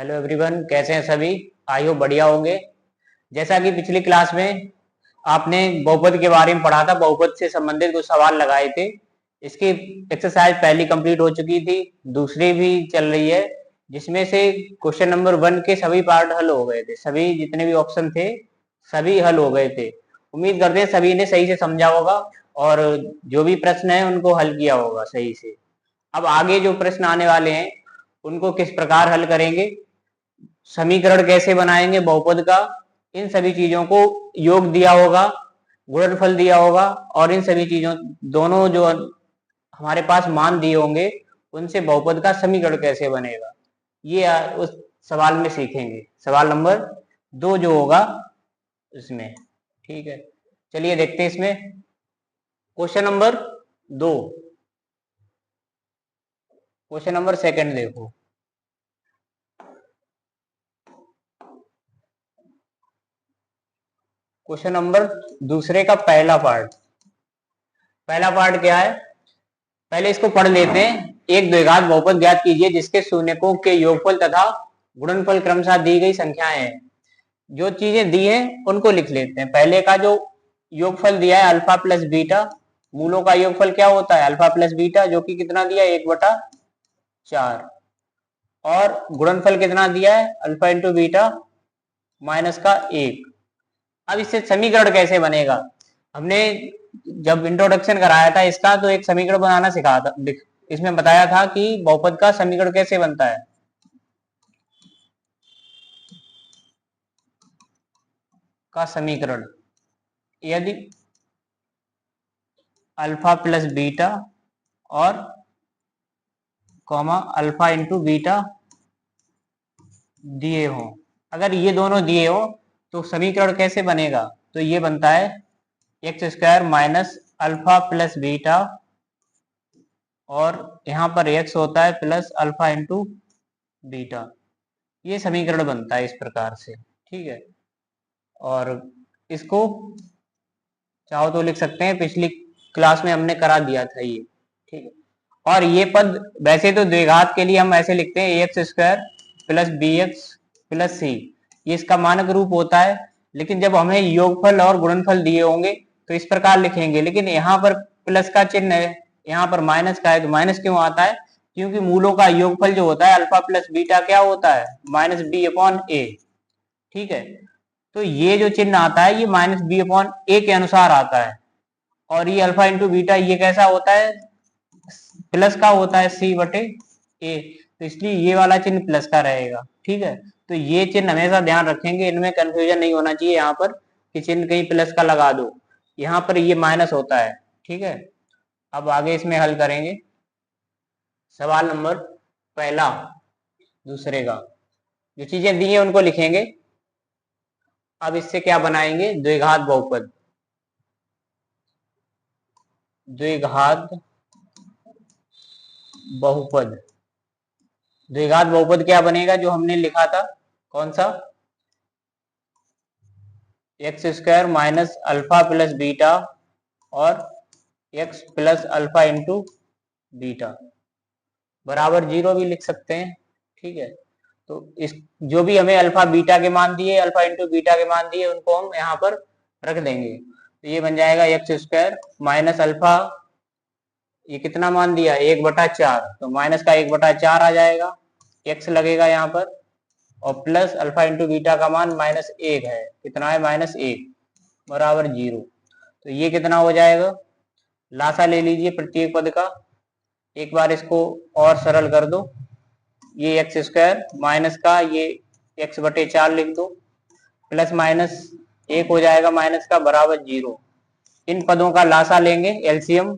Hello everyone, कैसे हैं सभी। आई हो बढ़िया होंगे। जैसा कि पिछली क्लास में आपने बहुपद के बारे में पढ़ा था, बहुपद से संबंधित कुछ सवाल लगाए थे। इसकी एक्सरसाइज पहली कंप्लीट हो चुकी थी, दूसरी भी चल रही है, जिसमें से क्वेश्चन नंबर 1 के सभी पार्ट हल हो गए थे। सभी जितने भी ऑप्शन थे सभी हल हो गए थे। उम्मीद करते हैं सभी ने सही से समझा होगा और जो भी प्रश्न है उनको हल किया होगा सही से। अब आगे जो प्रश्न आने वाले हैं उनको किस प्रकार हल करेंगे, समीकरण कैसे बनाएंगे बहुपद का, इन सभी चीजों को योग दिया होगा, गुणनफल दिया होगा और इन सभी चीजों दोनों जो हमारे पास मान दिए होंगे उनसे बहुपद का समीकरण कैसे बनेगा, ये उस सवाल में सीखेंगे। सवाल नंबर 2 जो होगा इसमें। ठीक है, चलिए देखते हैं इसमें। क्वेश्चन नंबर 2, क्वेश्चन नंबर 2 देखो। क्वेश्चन नंबर 2 का पहला पार्ट क्या है, पहले इसको पढ़ लेते हैं। एक द्विघात बहुपद ज्ञात कीजिए जिसके शून्यकों के योगफल तथा गुणनफल क्रमशः दी गई संख्याएं हैं। जो चीजें दी हैं उनको लिख लेते हैं। पहले का जो योगफल दिया है अल्फा प्लस बीटा, मूलों का योगफल क्या होता है अल्फा प्लस बीटा, जो कि कितना दिया है 1/4, और गुणनफल कितना दिया है अल्फा इंटू बीटा माइनस का 1। अब इससे समीकरण कैसे बनेगा, हमने जब इंट्रोडक्शन कराया था इसका तो एक समीकरण बनाना सिखाया था। इसमें बताया था कि बहुपद का समीकरण कैसे बनता है। का समीकरण यदि अल्फा प्लस बीटा और कॉमा अल्फा इंटू बीटा दिए हो, अगर ये दोनों दिए हो तो समीकरण कैसे बनेगा, तो ये बनता है x² minus alpha plus beta और यहाँ पर x होता है प्लस अल्फा इंटू बीटा। ये समीकरण बनता है इस प्रकार से। ठीक है, और इसको चाहो तो लिख सकते हैं, पिछली क्लास में हमने करा दिया था ये। ठीक है, और ये पद वैसे तो द्विघात के लिए हम ऐसे लिखते हैं ax² plus bx plus c, ये इसका मानक रूप होता है। लेकिन जब हमें योगफल और गुणनफल दिए होंगे तो इस प्रकार लिखेंगे, लेकिन यहाँ पर प्लस का चिन्ह है, यहाँ पर माइनस का है, तो माइनस क्यों आता है, क्योंकि मूलों का योगफल जो होता है अल्फा प्लस बीटा क्या होता है माइनस b/a। ठीक है, तो ये जो चिन्ह आता है ये माइनस b/a के अनुसार आता है, और ये अल्फा इंटू बीटा ये कैसा होता है प्लस का होता है c/a, तो इसलिए ये वाला चिन्ह प्लस का रहेगा। ठीक है, तो ये चिन्ह हमेशा ध्यान रखेंगे, इनमें कंफ्यूजन नहीं होना चाहिए यहाँ पर कि चिन्ह कहीं प्लस का लगा दो, यहाँ पर ये माइनस होता है। ठीक है, अब आगे इसमें हल करेंगे। सवाल नंबर पहला दूसरे का जो चीजें दी हैं उनको लिखेंगे। अब इससे क्या बनाएंगे, द्विघात बहुपद। द्विघात बहुपद, द्विघात बहुपद क्या बनेगा जो हमने लिखा था, कौन सा, x² minus alpha plus beta और x plus alpha into beta बराबर 0 भी लिख सकते हैं। ठीक है, तो इस जो भी हमें अल्फा बीटा के मान दिए, अल्फा इंटू बीटा के मान दिए, उनको हम यहाँ पर रख देंगे। तो ये बन जाएगा x² माइनस अल्फा, ये कितना मान दिया 1/4, तो माइनस का 1/4 आ जाएगा, x लगेगा यहाँ पर, और प्लस अल्फा इंटू बीटा का मान -1 है, कितना है -1 बराबर 0। तो ये कितना हो जाएगा, लासा ले लीजिए प्रत्येक पद का, एक बार इसको और सरल कर दो। ये x² माइनस का ये x/4 लिख दो, प्लस माइनस 1 हो जाएगा माइनस का बराबर 0। इन पदों का लासा लेंगे, एलसीएम,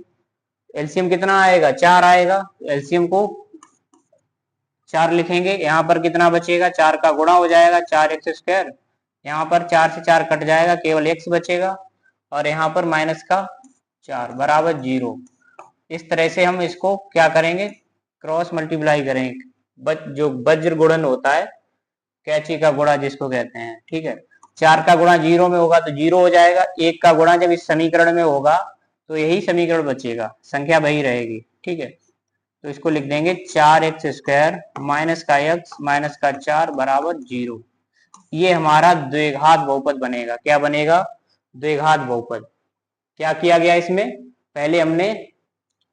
एलसीएम कितना आएगा 4 आएगा, एलसीएम को 4 लिखेंगे। यहाँ पर कितना बचेगा, 4 का गुणा हो जाएगा 4x², यहाँ पर 4 से 4 कट जाएगा, केवल x बचेगा, और यहाँ पर माइनस का 4 बराबर 0। इस तरह से हम इसको क्या करेंगे, क्रॉस मल्टीप्लाई करेंगे, जो वज्र गुणन होता है, कैची का गुणा जिसको कहते हैं। ठीक है, 4 का गुणा 0 में होगा तो 0 हो जाएगा, 1 का गुणा जब इस समीकरण में होगा तो यही समीकरण बचेगा, संख्या वही रहेगी। ठीक है, तो इसको लिख देंगे 4x² माइनस का x माइनस का 4 बराबर 0। ये हमारा द्विघात बहुपद बनेगा। क्या बनेगा? द्विघात बहुपद। क्या किया गया इसमें? पहले हमने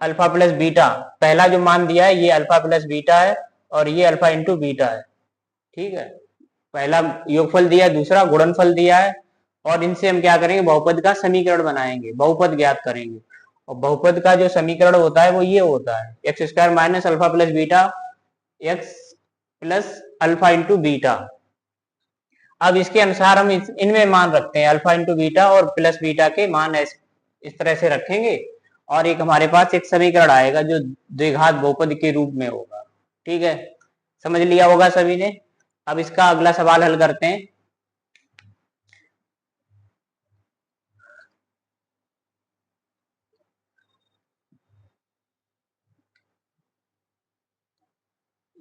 अल्फा प्लस बीटा, पहला जो मान दिया है ये अल्फा प्लस बीटा है और ये अल्फा इंटू बीटा है। ठीक है, पहला योगफल दिया है, दूसरा गुणनफल दिया है, और इनसे हम क्या करेंगे? बहुपद का समीकरण बनाएंगे, बहुपद ज्ञात करेंगे। और बहुपद का जो समीकरण होता है वो ये होता है x² minus alpha plus beta x plus alpha into beta. अब इसके अनुसार हम इनमें मान रखते हैं, अल्फा इंटू बीटा और प्लस बीटा के मान इस तरह से रखेंगे, और एक हमारे पास एक समीकरण आएगा जो द्विघात बहुपद के रूप में होगा। ठीक है, समझ लिया होगा सभी ने। अब इसका अगला सवाल हल करते हैं।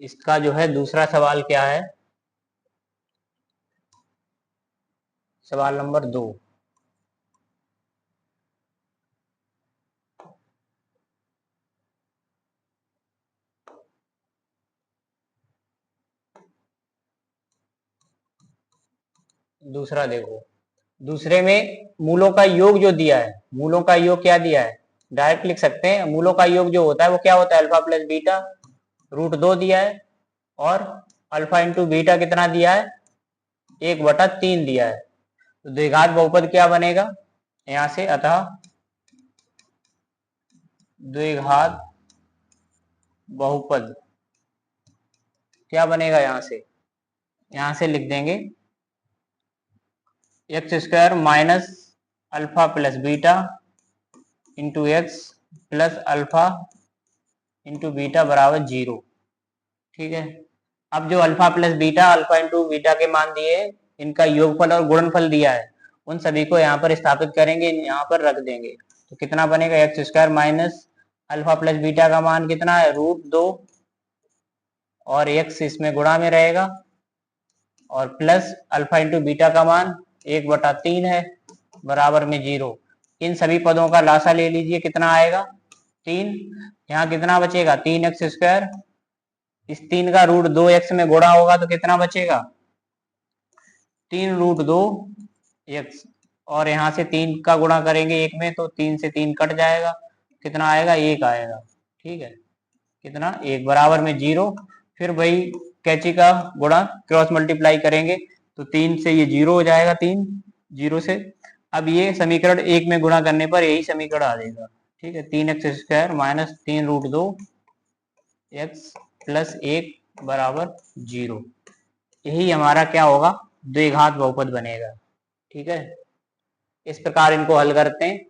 इसका जो है दूसरा सवाल क्या है? सवाल नंबर 2। दूसरा देखो, दूसरे में मूलों का योग जो दिया है, मूलों का योग क्या दिया है? डायरेक्ट लिख सकते हैं। मूलों का योग जो होता है वो क्या होता है? अल्फा प्लस बीटा √2 दिया है, और अल्फा इंटू बीटा कितना दिया है? 1/3 दिया है। तो द्विघात बहुपद क्या बनेगा यहां से? अतः द्विघात बहुपद क्या बनेगा यहां से? यहां से लिख देंगे x² minus alpha plus beta into x plus alpha into beta बराबर 0। ठीक है, अब जो alpha plus beta, alpha into beta के मान दिए, इनका योगफल और गुणनफल दिया है, उन सभी को यहाँ पर स्थापित करेंगे, यहाँ पर रख देंगे। तो कितना बनेगा? x² minus alpha plus beta का मान कितना है? √2, और x इसमें गुणा में रहेगा, और प्लस अल्फा इंटू बीटा का मान 1/3 है बराबर में 0। इन सभी पदों का लासा ले लीजिए, कितना आएगा? 3। यहाँ कितना बचेगा? 3x²। इस 3 का √2x में गुणा होगा तो कितना बचेगा? 3√2x, और यहाँ से 3 का गुणा करेंगे 1 में तो 3 से 3 कट जाएगा, कितना आएगा? 1 आएगा। ठीक है, कितना? 1 बराबर में 0। फिर वही कैंची का गुणा क्रॉस मल्टीप्लाई करेंगे तो 3 से ये 0 हो जाएगा, 3 0 से। अब ये समीकरण 1 में गुणा करने पर यही समीकरण आ जाएगा। ठीक है, 3x² माइनस 3√2x प्लस 1 बराबर 0। यही हमारा क्या होगा? द्विघात बहुपद बनेगा। ठीक है, इस प्रकार इनको हल करते हैं।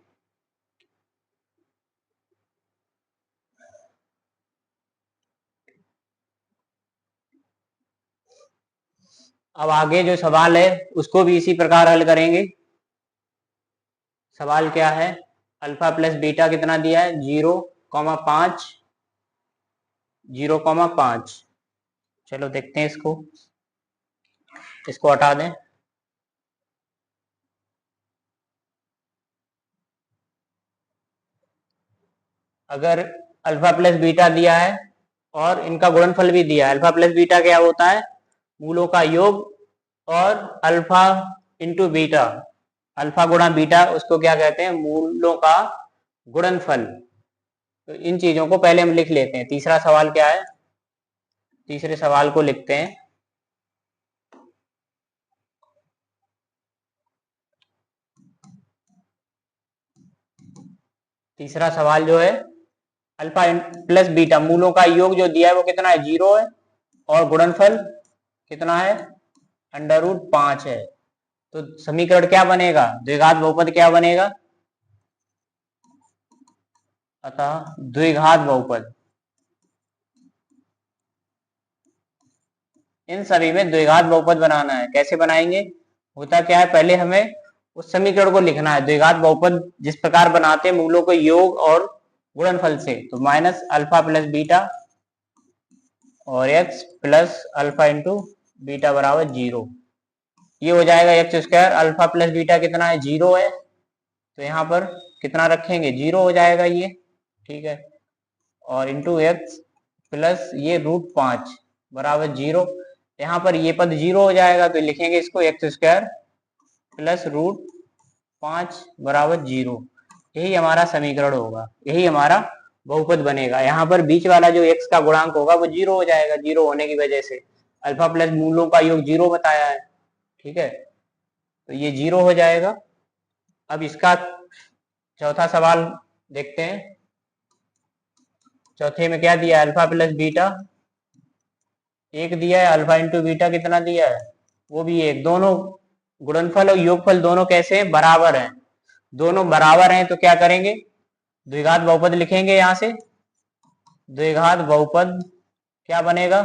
अब आगे जो सवाल है उसको भी इसी प्रकार हल करेंगे। सवाल क्या है? अल्फा प्लस बीटा कितना दिया है? 0,5, 0,5। चलो देखते हैं इसको हटा दें। अगर अल्फा प्लस बीटा दिया है और इनका गुणनफल भी दिया है, अल्फा प्लस बीटा क्या होता है? मूलों का योग और अल्फा इंटू बीटा, अल्फा गुणा बीटा, उसको क्या कहते हैं? मूलों का गुणनफल। तो इन चीजों को पहले हम लिख लेते हैं। तीसरा सवाल क्या है? तीसरे सवाल को लिखते हैं। तीसरा सवाल जो है, अल्फा प्लस बीटा मूलों का योग जो दिया है वो कितना है? 0 है, और गुणनफल कितना है? √5 है। तो समीकरण क्या बनेगा? द्विघात बहुपद क्या बनेगा? अतः द्विघात बहुपद। इन सभी में द्विघात बहुपद बनाना है। कैसे बनाएंगे? होता क्या है, पहले हमें उस समीकरण को लिखना है। द्विघात बहुपद जिस प्रकार बनाते हैं मूलों को योग और गुणनफल से, तो माइनस अल्फा प्लस बीटा और x plus alpha into beta बराबर 0। ये हो जाएगा x²। अल्फा प्लस बीटा कितना है? 0 है, तो यहाँ पर कितना रखेंगे? 0 हो जाएगा ये। ठीक है, और इंटू x प्लस ये √5 बराबर 0। यहाँ पर ये पद 0 हो जाएगा तो लिखेंगे इसको x² प्लस √5 बराबर 0। यही हमारा समीकरण होगा, यही हमारा बहुपद बनेगा। यहाँ पर बीच वाला जो x का गुणांक होगा वो 0 हो जाएगा, 0 होने की वजह से अल्फा प्लस मूलों का योग 0 बताया है, ठीक है, तो ये 0 हो जाएगा। अब इसका चौथा सवाल देखते हैं। चौथे में क्या दिया है, अल्फा प्लस बीटा 1 दिया है, अल्फा इंटू बीटा कितना दिया है, वो भी 1। दोनों गुणनफल और योगफल दोनों कैसे हैं, बराबर हैं। दोनों बराबर हैं तो क्या करेंगे, द्विघात बहुपद लिखेंगे। यहां से द्विघात बहुपद क्या बनेगा,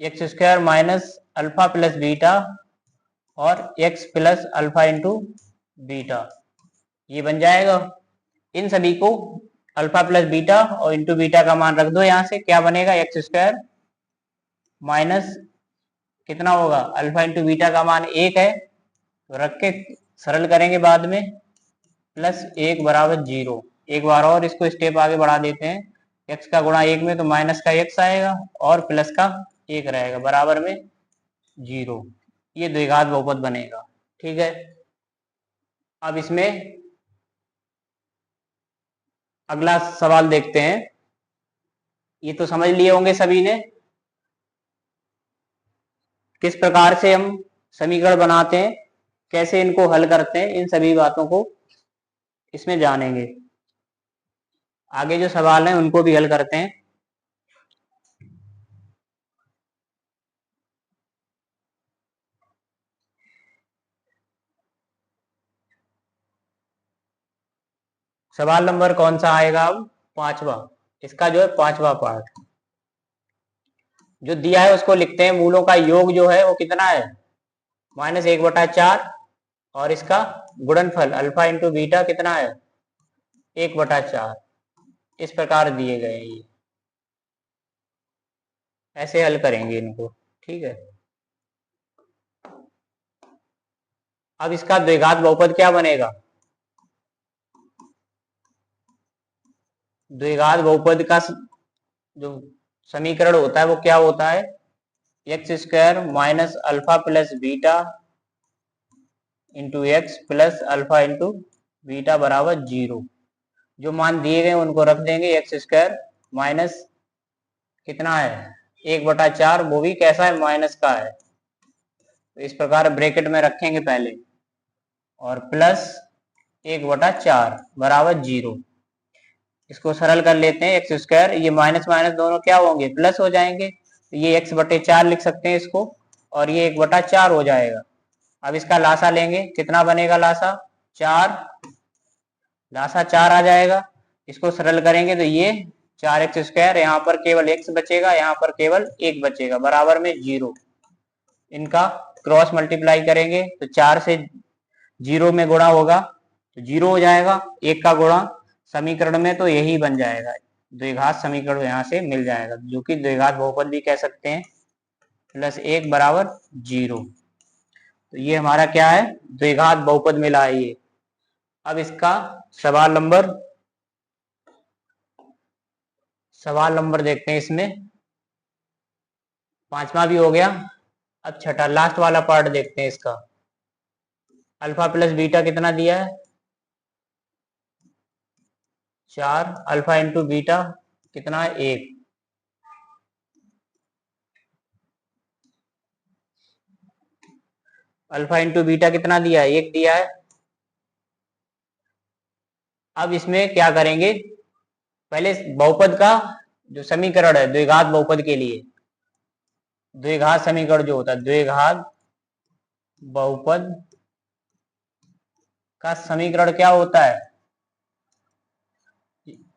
x² minus alpha plus beta और x plus alpha into beta, ये बन जाएगा। इन सभी को अल्फा प्लस बीटा और इंटू बीटा का मान रख दो। यहां से क्या बनेगा, x² माइनस कितना होगा, अल्फा इंटू बीटा का मान 1 है तो रख के सरल करेंगे बाद में, प्लस 1 बराबर 0। एक बार और इसको स्टेप आगे बढ़ा देते हैं, x का गुणा 1 में तो माइनस का x आएगा और प्लस का 1 रहेगा बराबर में 0। ये द्विघात बहुपद बनेगा, ठीक है। अब इसमें अगला सवाल देखते हैं। ये तो समझ लिए होंगे सभी ने, किस प्रकार से हम समीकरण बनाते हैं, कैसे इनको हल करते हैं, इन सभी बातों को इसमें जानेंगे। आगे जो सवाल हैं उनको भी हल करते हैं। सवाल नंबर कौन सा आएगा, अब 5वां, इसका जो है 5वां पार्ट जो दिया है उसको लिखते हैं। मूलों का योग जो है वो कितना है, -1/4 और इसका गुणनफल अल्फा इंटू बीटा कितना है, 1/4। इस प्रकार दिए गए हैं, ये ऐसे हल करेंगे इनको, ठीक है। अब इसका द्विघात बहुपद क्या बनेगा, द्विघात बहुपद का जो समीकरण होता है वो क्या होता है, x² minus alpha plus beta into x plus alpha into beta बराबर 0। जो मान दिए गए उनको रख देंगे, x² माइनस कितना है 1/4, वो भी कैसा है, माइनस का है, तो इस प्रकार ब्रैकेट में रखेंगे पहले, और प्लस 1/4 बराबर 0। इसको सरल कर लेते हैं, x², ये माइनस माइनस दोनों क्या होंगे, प्लस हो जाएंगे, तो ये x/4 लिख सकते हैं इसको, और ये 1/4 हो जाएगा। अब इसका लासा लेंगे, कितना बनेगा लासा, 4, लासा 4 आ जाएगा। इसको सरल करेंगे तो ये 4x², यहाँ पर केवल x बचेगा, यहाँ पर केवल 1 बचेगा बराबर में 0। इनका क्रॉस मल्टीप्लाई करेंगे तो 4 से 0 में गुणा होगा तो 0 हो जाएगा, 1 का गुणा समीकरण में, तो यही बन जाएगा द्विघात समीकरण, यहाँ से मिल जाएगा, जो कि द्विघात बहुपद भी कह सकते हैं, +1 बराबर 0। तो ये हमारा क्या है, द्विघात बहुपद मिला है ये। अब इसका सवाल नंबर देखते हैं। इसमें 5वां भी हो गया। अब छठा लास्ट वाला पार्ट देखते हैं इसका। अल्फा प्लस बीटा कितना दिया है, 4, अल्फा इंटू बीटा कितना है, 1। अल्फा इंटू बीटा कितना दिया है, 1 दिया है। अब इसमें क्या करेंगे, पहले बहुपद का जो समीकरण है द्विघात बहुपद के लिए, द्विघात समीकरण जो होता है, द्विघात बहुपद का समीकरण क्या होता है,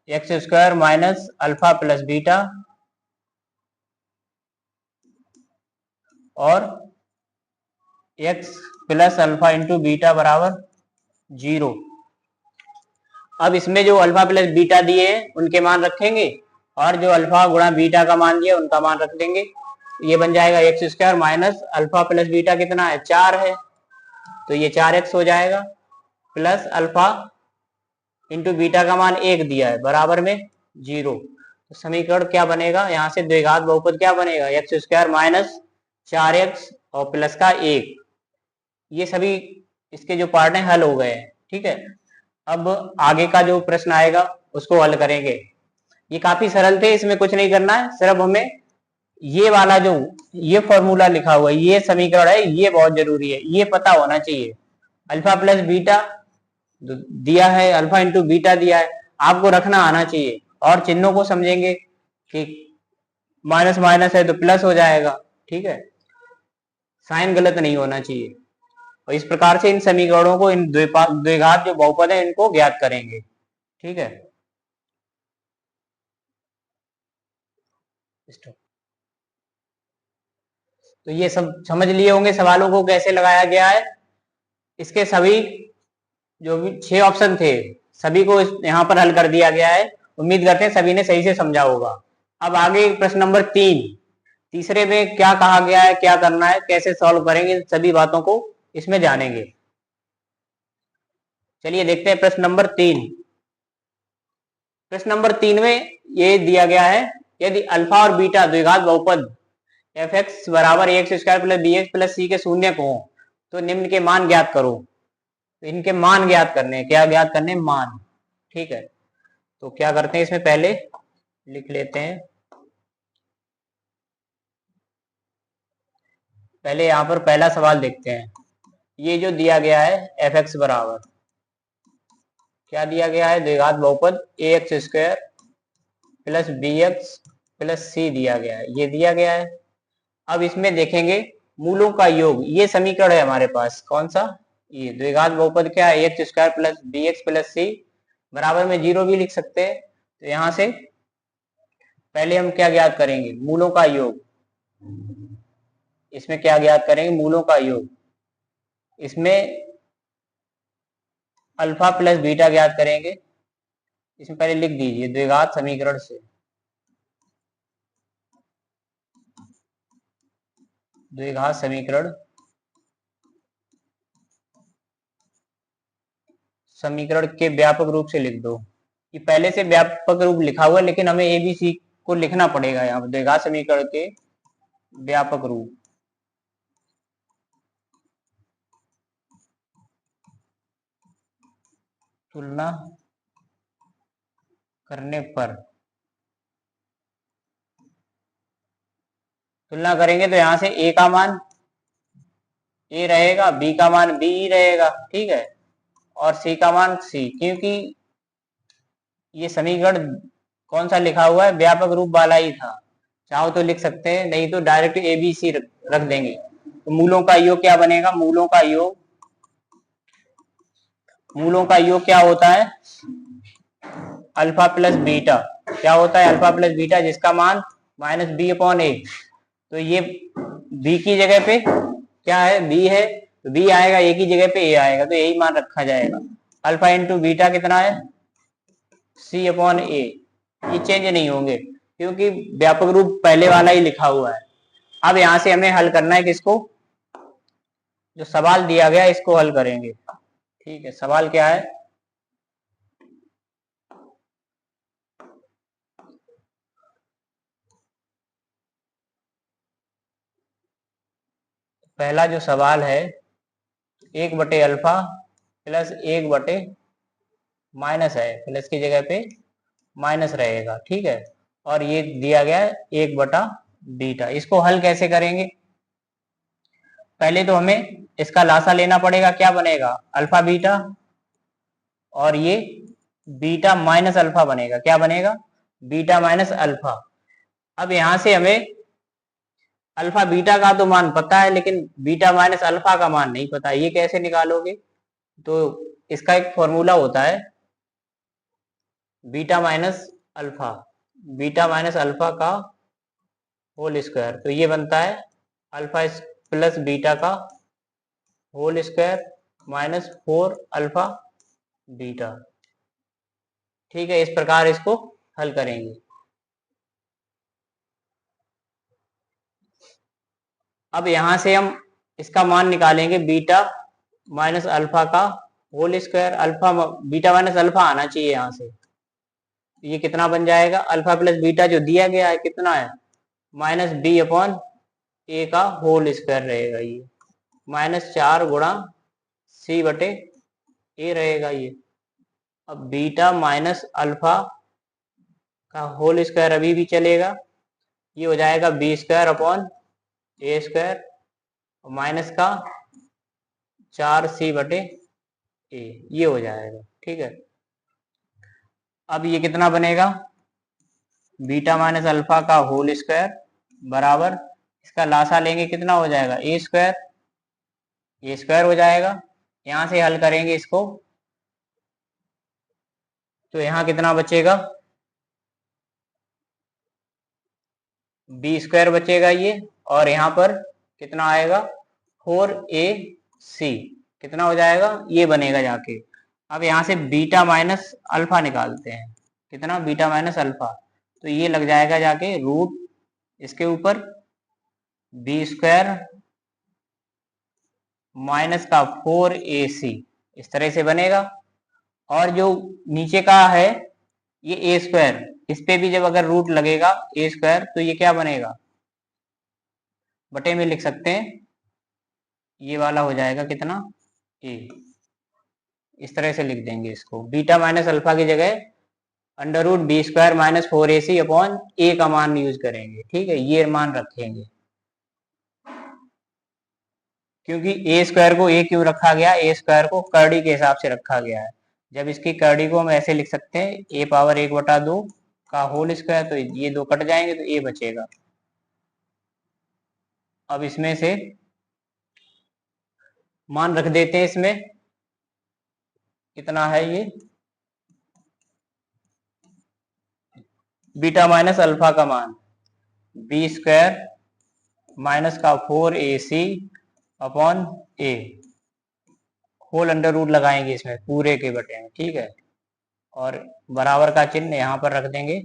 x² minus alpha plus beta और x plus alpha into beta बराबर 0। अब इसमें जो अल्फा प्लस बीटा दिए उनके मान रखेंगे, और जो अल्फा गुणा बीटा का मान दिया उनका मान रख देंगे। ये बन जाएगा x² minus alpha plus beta कितना है, 4 है, तो ये 4x हो जाएगा, प्लस अल्फा इंटू बीटा का मान 1 दिया है बराबर में 0। तो समीकरण क्या बनेगा, यहाँ से द्विघात बहुपद क्या बनेगा, एक्स स्क्वायर माइनस 4x और प्लस का 1। ये सभी इसके जो पार्ट हैं हल हो गए हैं। ठीक है, अब आगे का जो प्रश्न आएगा उसको हल करेंगे। ये काफी सरल थे, इसमें कुछ नहीं करना है, सिर्फ हमें ये वाला जो ये फॉर्मूला लिखा हुआ है, ये समीकरण है, ये बहुत जरूरी है, ये पता होना चाहिए। अल्फा प्लस बीटा दिया है, अल्फा इंटू बीटा दिया है, आपको रखना आना चाहिए। और चिन्हों को समझेंगे कि माइनस माइनस है तो प्लस हो जाएगा। ठीक है, साइन गलत नहीं होना चाहिए। और इस प्रकार से इन समीकरणों को, इन द्विघात जो बहुपद है इनको ज्ञात करेंगे। ठीक है, तो ये सब समझ लिए होंगे सवालों को कैसे लगाया गया है। इसके सभी जो भी 6 ऑप्शन थे सभी को यहाँ पर हल कर दिया गया है। उम्मीद करते हैं सभी ने सही से समझा होगा। अब आगे प्रश्न नंबर 3, तीसरे में क्या कहा गया है, क्या करना है, कैसे सॉल्व करेंगे, सभी बातों को इसमें जानेंगे। चलिए देखते हैं प्रश्न नंबर 3। प्रश्न नंबर 3 में ये दिया गया है, यदि अल्फा और बीटा द्विघात बहुपद एफ एक्स बराबर x square plus b x plus c के शून्य हो तो निम्न के मान ज्ञात करो। तो इनके मान ज्ञात करने हैं, क्या ज्ञात करने, मान। ठीक है, तो क्या करते हैं, इसमें पहले लिख लेते हैं। पहले यहां पर पहला सवाल देखते हैं। ये जो दिया गया है एफ एक्स बराबर क्या दिया गया है, द्विघात बहुपद a x square plus b x plus c दिया गया है, ये दिया गया है। अब इसमें देखेंगे मूलों का योग, ये समीकरण है हमारे पास, कौन सा, ये द्विघात बहुपद क्या है, x square plus b x plus c, बराबर में 0 भी लिख सकते हैं। तो यहां से पहले हम क्या ज्ञात करेंगे, मूलों का योग। इसमें क्या ज्ञात करेंगे, मूलों का योग। इसमें अल्फा प्लस बीटा ज्ञात करेंगे। इसमें पहले लिख दीजिए द्विघात समीकरण से, द्विघात समीकरण, समीकरण के व्यापक रूप से लिख दो। ये पहले से व्यापक रूप लिखा हुआ है, लेकिन हमें एबीसी को लिखना पड़ेगा यहाँ पर, द्विघात समीकरण के व्यापक रूप। तुलना करने पर, तुलना करेंगे तो यहां से ए का मान ए रहेगा, बी का मान बी रहेगा, ठीक है, और सी का मान सी, क्योंकि ये समीकरण कौन सा लिखा हुआ है, व्यापक रूप वाला ही था। चाहो तो लिख सकते हैं, नहीं तो डायरेक्ट ए बी सी रख देंगे। तो मूलों का योग क्या बनेगा, मूलों का योग, मूलों का योग क्या होता है, अल्फा प्लस बीटा। क्या होता है, अल्फा प्लस बीटा, जिसका मान माइनस बी अपॉन ए। तो ये बी की जगह पे क्या है, बी है, तो बी आएगा, ए की जगह पे ए आएगा, तो यही मान रखा जाएगा। अल्फा इंटू बीटा कितना है, सी अपॉन ए। ये चेंज नहीं होंगे क्योंकि व्यापक रूप पहले वाला ही लिखा हुआ है। अब यहां से हमें हल करना है किसको, जो सवाल दिया गया इसको हल करेंगे। ठीक है, सवाल क्या है, पहला जो सवाल है 1/अल्फा प्लस 1/ माइनस है, प्लस की जगह पे माइनस रहेगा। ठीक है, और ये दिया गया है 1/बीटा। इसको हल कैसे करेंगे, पहले तो हमें इसका लासा लेना पड़ेगा, क्या बनेगा, अल्फा बीटा, और ये बीटा माइनस अल्फा बनेगा, क्या बनेगा, बीटा माइनस अल्फा। अब यहां से हमें अल्फा बीटा का तो मान पता है, लेकिन बीटा माइनस अल्फा का मान नहीं पता, ये कैसे निकालोगे। तो इसका एक फॉर्मूला होता है beta minus alpha, beta minus alpha का होल स्क्वायर। तो ये बनता है अल्फा प्लस बीटा का whole square minus 4 alpha beta. ठीक है, इस प्रकार इसको हल करेंगे। अब यहां से हम इसका मान निकालेंगे, बीटा माइनस अल्फा का whole square, alpha beta minus alpha आना चाहिए यहां से। ये कितना बन जाएगा, अल्फा प्लस बीटा जो दिया गया है कितना है माइनस बी अपॉन ए का होल स्क्वायर रहेगा, ये -4 गुणा सी बटे ए रहेगा ये। अब बीटा माइनस अल्फा का होल स्क्वायर अभी भी चलेगा, ये हो जाएगा बी स्क्वायर अपॉन ए स्क्वायर माइनस का 4c बटे ए, ये हो जाएगा। ठीक है, अब ये कितना बनेगा, बीटा माइनस अल्फा का होल स्क्वायर बराबर इसका लासा लेंगे कितना हो जाएगा ए स्क्वायर हो जाएगा। यहां से हल करेंगे इसको तो यहाँ कितना बचेगा, बी स्क्वायर बचेगा ये, और यहाँ पर कितना आएगा 4ac कितना हो जाएगा ये बनेगा जाके। अब यहाँ से बीटा माइनस अल्फा निकालते हैं, कितना बीटा माइनस अल्फा, तो ये लग जाएगा जाके रूट इसके ऊपर बी स्क्वायर माइनस का 4ac इस तरह से बनेगा। और जो नीचे का है ये ए स्क्वायर, इस पे भी जब अगर रूट लगेगा ए स्क्वायर तो ये क्या बनेगा बटे में लिख सकते हैं, ये वाला हो जाएगा कितना ए, इस तरह से लिख देंगे इसको। बीटा माइनस अल्फा की जगह under root B square minus 4ac upon a का मान यूज करेंगे। ठीक है, ये मान रखेंगे, क्योंकि ए स्क्वायर को ए क्यों रखा गया, ए स्क्वायर को करड़ी के हिसाब से रखा गया है। जब इसकी करड़ी को हम ऐसे लिख सकते हैं ए पावर 1/2 का होल स्क्वायर, तो ये दो कट जाएंगे तो ए बचेगा। अब इसमें से मान रख देते हैं, इसमें कितना है ये बीटा माइनस अल्फा का मान बी स्क्वायर माइनस का 4ac अपॉन ए, होल अंडर रूट लगाएंगे इसमें पूरे के बटे में। ठीक है, और बराबर का चिन्ह यहाँ पर रख देंगे,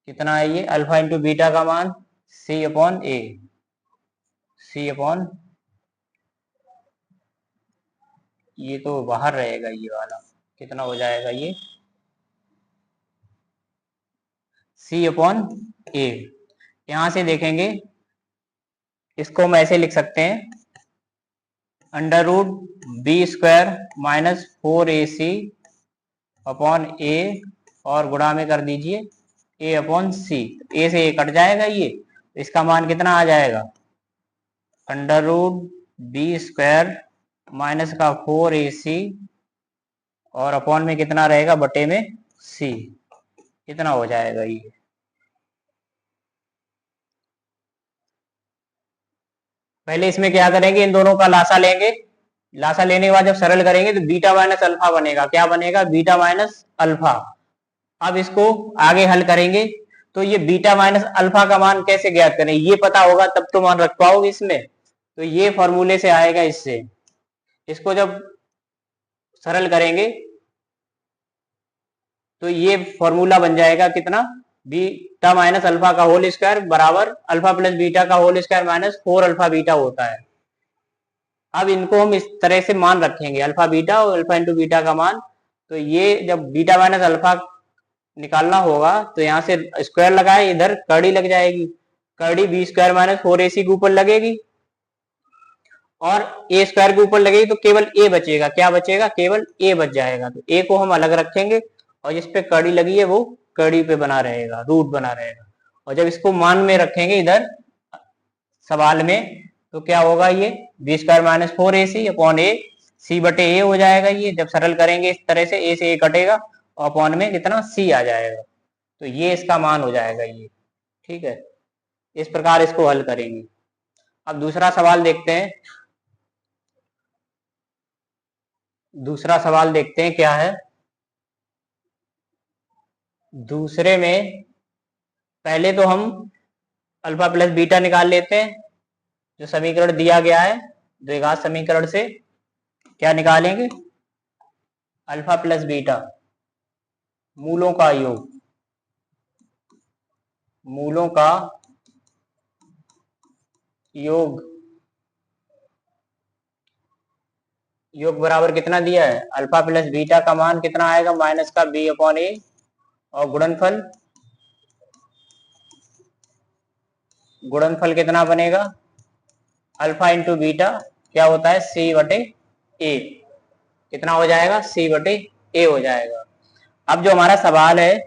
कितना है ये अल्फा इंटू बीटा का मान c अपॉन ए, c अपॉन ये तो बाहर रहेगा ये वाला, कितना हो जाएगा ये c अपॉन ए। यहां से देखेंगे इसको हम ऐसे लिख सकते हैं under root B square minus 4ac upon a, और गुणा में कर दीजिए ए अपॉन सी, ए से ए कट जाएगा ये, इसका मान कितना आ जाएगा under root B square minus का 4ac और अपॉन में कितना रहेगा बटे में c, कितना हो जाएगा ये। पहले इसमें क्या करेंगे, इन दोनों का लासा लेंगे, लासा लेने के बाद जब सरल करेंगे तो बीटा माइनस अल्फा बनेगा, क्या बनेगा बीटा माइनस अल्फा। अब इसको आगे हल करेंगे तो ये बीटा माइनस अल्फा का मान कैसे ज्ञात करें, ये पता होगा तब तो मान रख पाओगे इसमें, तो ये फॉर्मूले से आएगा, इससे इसको जब सरल करेंगे तो ये फॉर्मूला बन जाएगा कितना बीटा माइनस अल्फा का होल स्क्वायर बराबर अल्फा प्लस बीटा का whole square minus 4 alpha beta होता है। अब इनको हम इस तरह से मान रखेंगे अल्फा बीटा और अल्फा इंटू बीटा का मान, तो ये जब बीटा माइनस अल्फा निकालना होगा तो यहाँ से स्क्वायर लगाए, इधर कड़ी लग जाएगी, कड़ी बी स्क्वायर माइनस 4ac के ऊपर लगेगी और ए स्क्वायर के ऊपर लगेगी, तो केवल ए बचेगा, क्या बचेगा केवल ए बच जाएगा। तो ए को हम अलग रखेंगे और जिस पे कड़ी लगी है वो कड़ी पे बना रहेगा, रूट बना रहेगा। और जब इसको मान में रखेंगे इधर सवाल में तो क्या होगा, ये b square minus 4ac upon a, c बटे ए हो जाएगा। ये जब सरल करेंगे इस तरह से ए से ए कटेगा और अपॉन में कितना सी आ जाएगा, तो ये इसका मान हो जाएगा ये। ठीक है, इस प्रकार इसको हल करेंगे। अब दूसरा सवाल देखते हैं, दूसरा सवाल देखते हैं क्या है। दूसरे में पहले तो हम अल्फा प्लस बीटा निकाल लेते हैं, जो समीकरण दिया गया है द्विघात समीकरण से क्या निकालेंगे अल्फा प्लस बीटा मूलों का योग, मूलों का योग, योग बराबर कितना दिया है अल्फा प्लस बीटा का मान कितना आएगा माइनस का बी अपॉन ए और गुणनफल कितना बनेगा, अल्फा इंटू बीटा क्या होता है, सी बटे ए, कितना हो जाएगा, सी बटे ए हो जाएगा। अब जो हमारा सवाल है,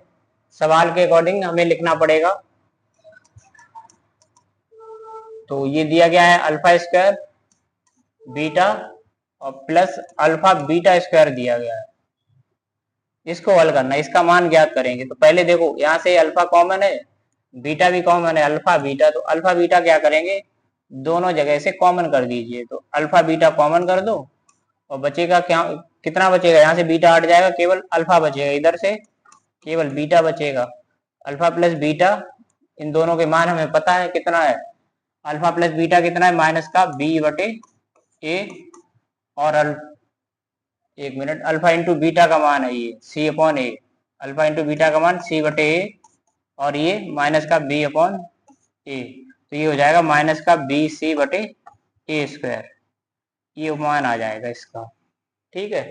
सवाल के अकॉर्डिंग हमें लिखना पड़ेगा। तो ये दिया गया है अल्फा स्क्वायर बीटा और प्लस अल्फा बीटा स्क्वायर दिया गया है, इसको हल करना, इसका मान ज्ञात करेंगे। तो पहले देखो यहाँ से अल्फा कॉमन है, बीटा भी कॉमन है, अल्फा बीटा, तो अल्फा बीटा क्या करेंगे, दोनों जगह से कॉमन कर दीजिए। तो अल्फा बीटा कॉमन कर दो और बचेगा क्या, कितना बचेगा, यहाँ से बीटा हट जाएगा, केवल अल्फा बचेगा, इधर से केवल बीटा बचेगा। अल्फा प्लस बीटा, इन दोनों के मान हमें पता है कितना है, अल्फा प्लस बीटा कितना है, माइनस का बी बटे ए, और एक मिनट, अल्फा इंटू बीटा का मान है ये सी अपॉन ए, अल्फा इंटू बीटा का मान सी बटे ए, और ये माइनस का बी अपॉन ए, तो ये हो जाएगा माइनस का बी सी बटे ए स्क्वायर, ये मान आ जाएगा इसका, ठीक है।